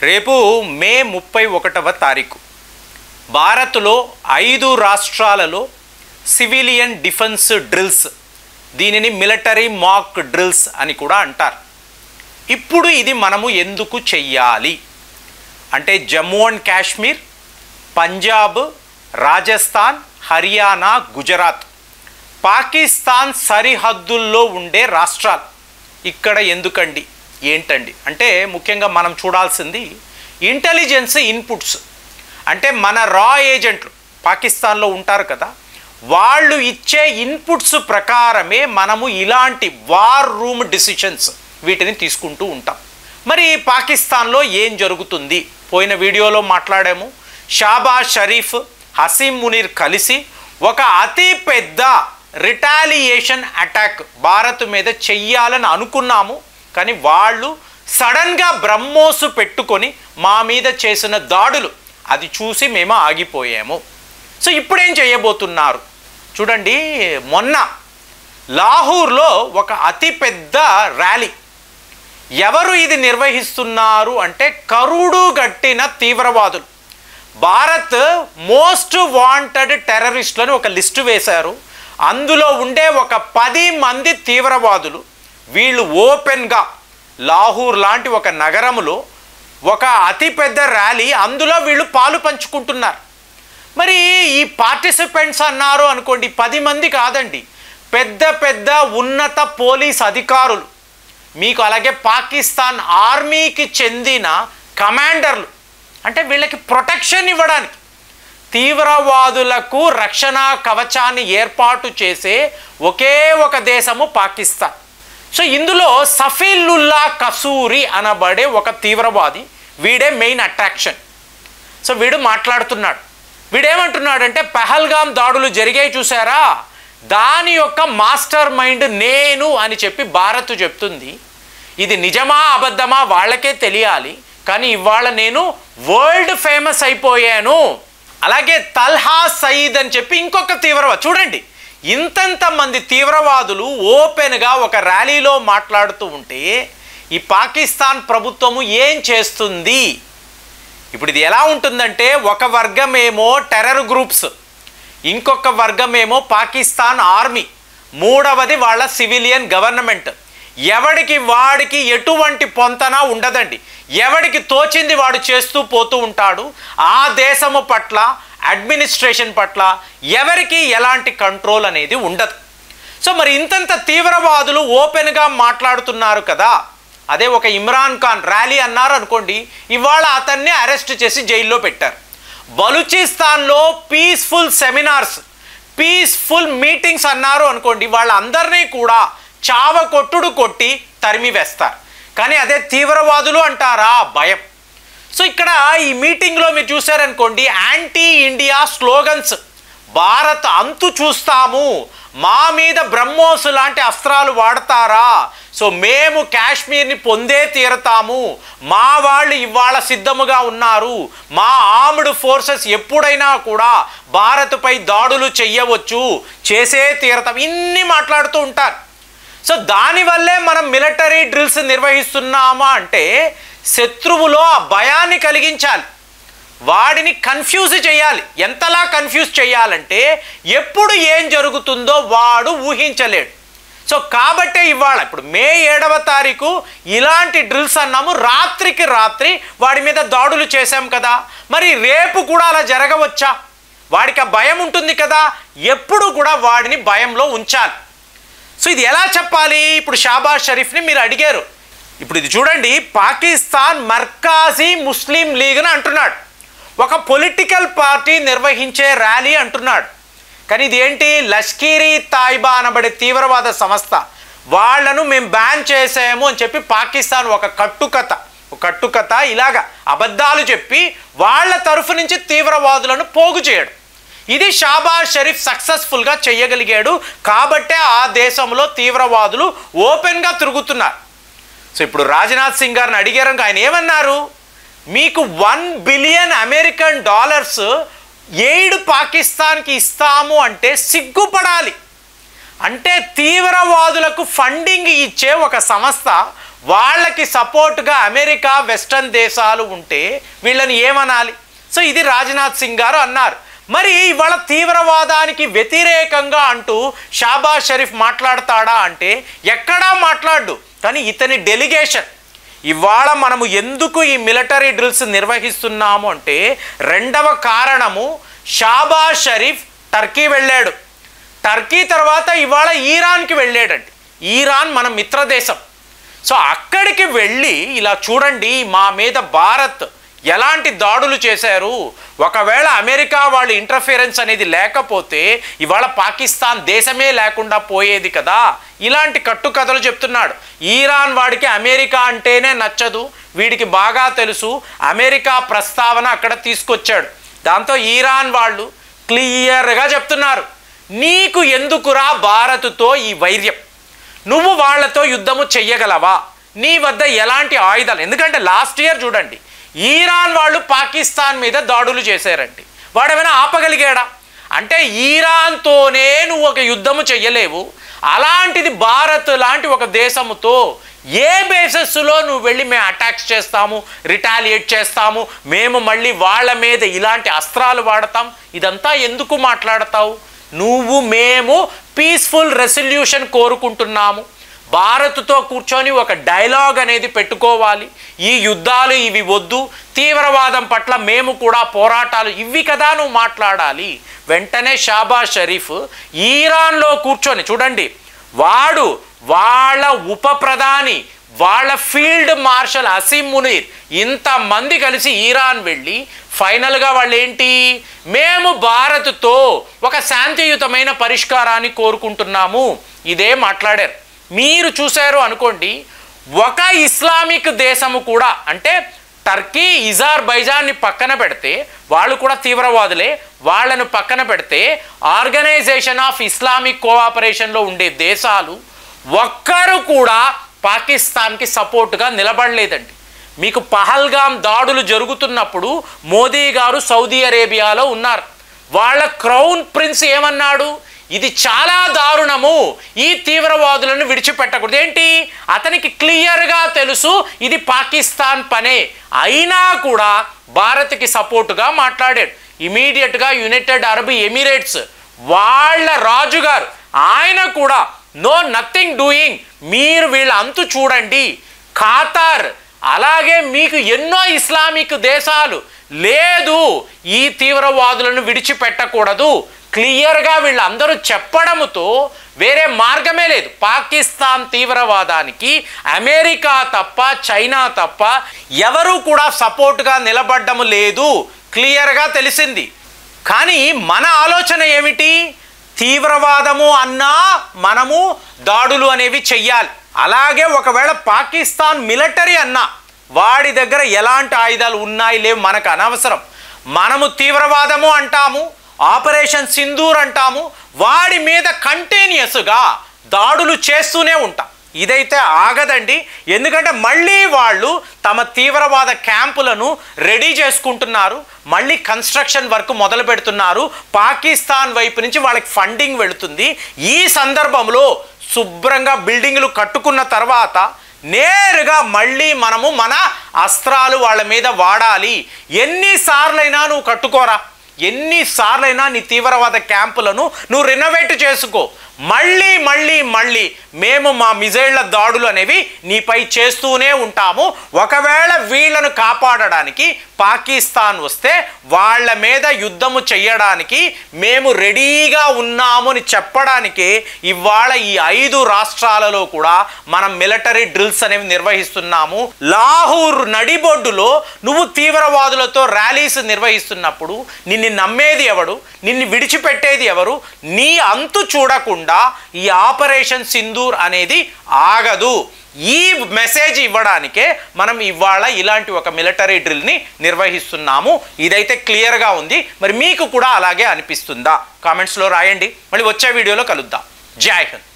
రేపు మే 31వ తారీఖు భారత్లో 5 రాష్ట్రాలలో సివిలియన్ డిఫెన్స్ డ్రిల్స్, దీనిని మిలిటరీ మాక్ డ్రిల్స్ అని కూడా అంటారు. ఇప్పుడు ఇది మనము ఎందుకు చెయ్యాలి అంటే జమ్మూ అండ్ కాశ్మీర్, పంజాబ్, రాజస్థాన్, హర్యానా, గుజరాత్ పాకిస్తాన్ సరిహద్దుల్లో ఉండే రాష్ట్రాలు. ఇక్కడ ఎందుకండి ఏంటండి అంటే ముఖ్యంగా మనం చూడాల్సింది ఇంటెలిజెన్స్ ఇన్పుట్స్. అంటే మన రా ఏజెంట్లు పాకిస్తాన్లో ఉంటారు కదా, వాళ్ళు ఇచ్చే ఇన్పుట్స్ ప్రకారమే మనము ఇలాంటి వార్ రూమ్ డిసిషన్స్ వీటిని తీసుకుంటూ ఉంటాం. మరి పాకిస్తాన్లో ఏం జరుగుతుంది? పోయిన వీడియోలో మాట్లాడాము. షాబాజ్ షరీఫ్, హసీం మునీర్ కలిసి ఒక అతి పెద్ద రిటాలియేషన్ అటాక్ భారత్ మీద చెయ్యాలని అనుకున్నాము. కానీ వాళ్ళు సడన్గా బ్రహ్మోసు పెట్టుకొని మా మీద చేసిన దాడులు అది చూసి మేము ఆగిపోయాము. సో ఇప్పుడేం చేయబోతున్నారు చూడండి. మొన్న లాహోర్లో ఒక అతిపెద్ద ర్యాలీ. ఎవరు ఇది నిర్వహిస్తున్నారు అంటే కరుడు గట్టిన తీవ్రవాదులు. భారత్ మోస్ట్ వాంటెడ్ టెర్రరిస్టులని ఒక లిస్టు వేశారు. అందులో ఉండే ఒక 10 మంది తీవ్రవాదులు వీళ్ళు ఓపెన్గా లాహోర్ లాంటి ఒక నగరంలో ఒక అతిపెద్ద ర్యాలీ, అందులో వీళ్ళు పాలు పంచుకుంటున్నారు. మరి ఈ పార్టిసిపెంట్స్ అన్నారు అనుకోండి, 10 మంది కాదండి, పెద్ద పెద్ద ఉన్నత పోలీస్ అధికారులు, మీకు అలాగే పాకిస్తాన్ ఆర్మీకి చెందిన కమాండర్లు. అంటే వీళ్ళకి ప్రొటెక్షన్ ఇవ్వడానికి, తీవ్రవాదులకు రక్షణ కవచాన్ని ఏర్పాటు చేసే ఒకే ఒక దేశము పాకిస్తాన్. సో ఇందులో సఫీలుల్లా కసూరి అనబడే ఒక తీవ్రవాది, వీడే మెయిన్ అట్రాక్షన్. సో వీడు మాట్లాడుతున్నాడు. వీడేమంటున్నాడంటే పహల్గాం దాడులు జరిగాయి చూసారా, దాని యొక్క మాస్టర్ మైండ్ నేను అని చెప్పి భారత్ చెప్తుంది. ఇది నిజమా అబద్ధమా వాళ్ళకే తెలియాలి, కానీ ఇవాళ నేను వరల్డ్ ఫేమస్ అయిపోయాను. అలాగే తల్హా సయీద్ అని చెప్పి ఇంకొక తీవ్రవాది. చూడండి, ఇంతంత మంది తీవ్రవాదులు ఓపెన్గా ఒక ర్యాలీలో మాట్లాడుతూ ఉంటే ఈ పాకిస్తాన్ ప్రభుత్వము ఏం చేస్తుంది? ఇప్పుడు ఇది ఎలా ఉంటుందంటే ఒక వర్గమేమో టెర్రర్ గ్రూప్స్, ఇంకొక వర్గమేమో పాకిస్తాన్ ఆర్మీ, మూడవది వాళ్ళ సివిలియన్ గవర్నమెంట్. ఎవడికి వాడికి ఎటువంటి పొంతన ఉండదండి. ఎవడికి తోచింది వాడు చేస్తూ పోతూ ఉంటాడు. ఆ దేశము పట్ల, అడ్మినిస్ట్రేషన్ పట్ల ఎవరికి ఎలాంటి కంట్రోల్ అనేది ఉండదు. సో మరి ఇంతంత తీవ్రవాదులు ఓపెన్గా మాట్లాడుతున్నారు కదా. అదే ఒక ఇమ్రాన్ ఖాన్ ర్యాలీ అన్నారు అనుకోండి, ఇవాళ అతన్ని అరెస్ట్ చేసి జైల్లో పెట్టారు. బలూచిస్తాన్లో పీస్ఫుల్ సెమినార్స్, పీస్ఫుల్ మీటింగ్స్ అన్నారు అనుకోండి, వాళ్ళందరినీ కూడా చావకొట్టుడు కొట్టి తరిమి వేస్తారు. కానీ అదే తీవ్రవాదులు అంటారా, భయం. సో ఇక్కడ ఈ మీటింగ్లో మీరు చూసారనుకోండి, యాంటీ ఇండియా స్లోగన్స్, భారత్ అంతు చూస్తాము, మా మీద బ్రహ్మోస్ లాంటి అస్త్రాలు వాడతారా, సో మేము కాశ్మీర్ని పొందే తీరతాము, మా వాళ్ళు ఇవాళ సిద్ధముగా ఉన్నారు, మా ఆర్మ్డ్ ఫోర్సెస్ ఎప్పుడైనా కూడా భారత్పై దాడులు చెయ్యవచ్చు, చేసే తీరతాం, ఇన్ని మాట్లాడుతూ ఉంటారు. సో దానివల్లే మనం మిలిటరీ డ్రిల్స్ నిర్వహిస్తున్నామా అంటే శత్రువులో ఆ భయాన్ని కలిగించాలి, వాడిని కన్ఫ్యూజ్ చేయాలి. ఎంతలా కన్ఫ్యూజ్ చేయాలంటే ఎప్పుడు ఏం జరుగుతుందో వాడు ఊహించలేడు. సో కాబట్టే ఇవాళ ఇప్పుడు మే 7వ తారీఖు ఇలాంటి డ్రిల్స్ అన్నాము. రాత్రికి రాత్రి వాడి మీద దాడులు చేశాం కదా, మరి రేపు కూడా అలా జరగవచ్చా? వాడికి ఆ భయం ఉంటుంది కదా, ఎప్పుడు కూడా వాడిని భయంలో ఉంచాలి. సో ఇది ఎలా చెప్పాలి? ఇప్పుడు షాబాజ్ షరీఫ్ని మీరు అడిగారు. ఇప్పుడు ఇది చూడండి, పాకిస్తాన్ మర్కాజీ ముస్లిం లీగ్ని అంటున్నాడు, ఒక పొలిటికల్ పార్టీ నిర్వహించే ర్యాలీ అంటున్నాడు. కానీ ఇది ఏంటి? లష్కర్ ఈ తాయిబా అనబడే తీవ్రవాద సంస్థ, వాళ్లను మేము బ్యాన్ చేసాము అని చెప్పి పాకిస్తాన్ ఒక కట్టుకథ ఇలాగా అబద్ధాలు చెప్పి వాళ్ళ తరఫు నుంచి తీవ్రవాదులను పోగు చేయడం. ఇది షాబాజ్ షరీఫ్ సక్సెస్ఫుల్గా చేయగలిగాడు. కాబట్టే ఆ దేశంలో తీవ్రవాదులు ఓపెన్గా తిరుగుతున్నారు. సో ఇప్పుడు రాజ్నాథ్ సింగ్ గారిని అడిగారు, ఆయన ఏమన్నారు? మీకు $1 బిలియన్ అమెరికన్ డాలర్స్ ఎయిడ్ పాకిస్తాన్కి ఇస్తాము అంటే సిగ్గుపడాలి. అంటే తీవ్రవాదులకు ఫండింగ్ ఇచ్చే ఒక సంస్థ వాళ్ళకి సపోర్ట్గా అమెరికా వెస్టర్న్ దేశాలు ఉంటే వీళ్ళని ఏమనాలి? సో ఇది రాజ్నాథ్ సింగ్ గారు అన్నారు. మరి ఇవాళ తీవ్రవాదానికి వ్యతిరేకంగా అంటూ షాబాజ్ షరీఫ్ మాట్లాడతాడా అంటే ఎక్కడా మాట్లాడు. కానీ ఇతని డెలిగేషన్ ఇవాళ మనము ఎందుకు ఈ మిలిటరీ డ్రిల్స్ నిర్వహిస్తున్నాము అంటే రెండవ కారణము, షాబాజ్ షరీఫ్ టర్కీ వెళ్ళాడు. టర్కీ తర్వాత ఇవాళ ఇరాన్కి వెళ్ళాడండి. ఇరాన్ మన మిత్రదేశం. సో అక్కడికి వెళ్ళి ఇలా చూడండి మా మీద భారత్ ఎలాంటి దాడులు చేశారు, ఒకవేళ అమెరికా వాళ్ళు ఇంటర్ఫిరెన్స్ అనేది లేకపోతే ఇవాళ పాకిస్తాన్ దేశమే లేకుండా పోయేది కదా, ఇలాంటి కట్టుకథలు చెప్తున్నాడు. ఇరాన్ వాడికి అమెరికా అంటేనే నచ్చదు, వీడికి బాగా తెలుసు. అమెరికా ప్రస్తావన అక్కడ తీసుకొచ్చాడు. దాంతో ఇరాన్ వాళ్ళు క్లియర్గా చెప్తున్నారు, నీకు ఎందుకురా భారత్తో ఈ వైర్యం, నువ్వు వాళ్లతో యుద్ధము చెయ్యగలవా, నీ వద్ద ఎలాంటి ఆయుధాలు? ఎందుకంటే లాస్ట్ ఇయర్ చూడండి ఇరాన్ వాళ్ళు పాకిస్తాన్ మీద దాడులు చేశారండి. వాడేమైనా ఆపగలిగాడా? అంటే ఇరాన్తోనే నువ్వు ఒక యుద్ధము చెయ్యలేవు, అలాంటిది భారత్ లాంటి ఒక దేశముతో ఏ బేసిస్లో నువ్వు వెళ్ళి మేము అటాక్స్ చేస్తాము, రిటాలియేట్ చేస్తాము, మేము మళ్ళీ వాళ్ళ మీద ఇలాంటి అస్త్రాలు వాడతాం, ఇదంతా ఎందుకు మాట్లాడతావు? నువ్వు మేము పీస్ఫుల్ రెసల్యూషన్ కోరుకుంటున్నాము, భారత్తో కూర్చొని ఒక డైలాగ్ అనేది పెట్టుకోవాలి, ఈ యుద్ధాలు ఇవి వద్దు, తీవ్రవాదం పట్ల మేము కూడా పోరాటాలు, ఇవి కదా నువ్వు మాట్లాడాలి. వెంటనే షాబాజ్ షరీఫ్ ఇరాన్లో కూర్చొని చూడండి, వాడు వాళ్ళ ఉప ప్రధాని, వాళ్ళ ఫీల్డ్ మార్షల్ అసీం మునీర్, ఇంతమంది కలిసి ఇరాన్ వెళ్ళి ఫైనల్గా వాళ్ళు ఏంటి, మేము భారత్తో ఒక శాంతియుతమైన పరిష్కారాన్ని కోరుకుంటున్నాము, ఇదే మాట్లాడారు. మీరు చూశారు అనుకోండి, ఒక ఇస్లామిక్ దేశము కూడా అంటే టర్కీ, అజర్బైజాన్ని పక్కన పెడితే వాళ్ళు కూడా తీవ్రవాదులే, వాళ్ళను పక్కన పెడితే ఆర్గనైజేషన్ ఆఫ్ ఇస్లామిక్ కోఆపరేషన్లో ఉండే దేశాలు ఒక్కరు కూడా పాకిస్తాన్కి సపోర్ట్గా నిలబడలేదండి. మీకు పహల్గామ్ దాడులు జరుగుతున్నప్పుడు మోదీ గారు సౌదీ అరేబియాలో ఉన్నారు. వాళ్ళ క్రౌన్ ప్రిన్స్ ఏమన్నాడు, ఇది చాలా దారుణము, ఈ తీవ్రవాదులను విడిచిపెట్టకూడదు. ఏంటి, అతనికి క్లియర్గా తెలుసు ఇది పాకిస్తాన్ పనే, అయినా కూడా భారత్కి సపోర్టుగా మాట్లాడాడు. ఇమీడియట్గా యునైటెడ్ అరబ్ ఎమిరేట్స్ వాళ్ళ రాజుగారు ఆయన కూడా నో నథింగ్ డూయింగ్, మీరు వీళ్ళ అంతు చూడండి. ఖతార్ అలాగే మీకు ఎన్నో ఇస్లామిక్ దేశాలు లేదు ఈ తీవ్రవాదులను విడిచిపెట్టకూడదు, క్లియర్గా వీళ్ళందరూ చెప్పడంతో వేరే మార్గమే లేదు. పాకిస్తాన్ తీవ్రవాదానికి అమెరికా తప్ప, చైనా తప్ప ఎవరూ కూడా సపోర్ట్గా నిలబడ్డము లేదు, క్లియర్గా తెలిసింది. కానీ మన ఆలోచన ఏమిటి, తీవ్రవాదము అన్నా మనము దాడులు అనేవి చెయ్యాలి. అలాగే ఒకవేళ పాకిస్తాన్ మిలిటరీ అన్నా వాడి దగ్గర ఎలాంటి ఆయుధాలు ఉన్నాయి లేవు మనకు అనవసరం. మనము తీవ్రవాదము అంటాము, ఆపరేషన్ సింధూర్ అంటాము, వాడి మీద కంటిన్యూస్గా దాడులు చేస్తూనే ఉంటాం. ఇదైతే ఆగదండి. ఎందుకంటే మళ్ళీ వాళ్ళు తమ తీవ్రవాద క్యాంపులను రెడీ చేసుకుంటున్నారు, మళ్ళీ కన్స్ట్రక్షన్ వర్క్ మొదలు పెడుతున్నారు, పాకిస్తాన్ వైపు నుంచి వాళ్ళకి ఫండింగ్ వెళుతుంది. ఈ సందర్భంలో శుభ్రంగా బిల్డింగ్లు కట్టుకున్న తర్వాత నేరుగా మళ్ళీ మనము మన అస్త్రాలు వాళ్ళ మీద వాడాలి. ఎన్నిసార్లైనా నువ్వు కట్టుకోరా, ఎన్నిసార్లైనా నీ తీవ్రవాద క్యాంపులను నువ్వు రెనోవేట్ చేసుకో, మళ్ళీ మళ్ళీ మళ్ళీ మేము మా మిజైళ్ల దాడులు అనేవి నీపై చేస్తూనే ఉంటాము. ఒకవేళ వీళ్ళను కాపాడడానికి పాకిస్తాన్ వస్తే వాళ్ళ మీద యుద్ధము చెయ్యడానికి మేము రెడీగా ఉన్నాము అని చెప్పడానికే ఇవాళ ఈ 5 రాష్ట్రాలలో కూడా మనం మిలిటరీ డ్రిల్స్ అనేవి నిర్వహిస్తున్నాము. లాహోర్ నడిబొడ్డులో నువ్వు తీవ్రవాదులతో ర్యాలీస్ నిర్వహిస్తున్నప్పుడు నిన్ను నమ్మేది ఎవడు, నిన్ను విడిచిపెట్టేది ఎవరు? నీ అంతు చూడకుండా ఈ ఆపరేషన్ సింధూర్ అనేది ఆగదు. ఈ మెసేజ్ ఇవ్వడానికే మనం ఇవాళ ఇలాంటి ఒక మిలిటరీ డ్రిల్ని నిర్వహిస్తున్నాము. ఇదైతే క్లియర్గా ఉంది. మరి మీకు కూడా అలాగే అనిపిస్తుందా? కామెంట్స్లో రాయండి. మళ్ళీ వచ్చే వీడియోలో కలుద్దాం. జై హింద్.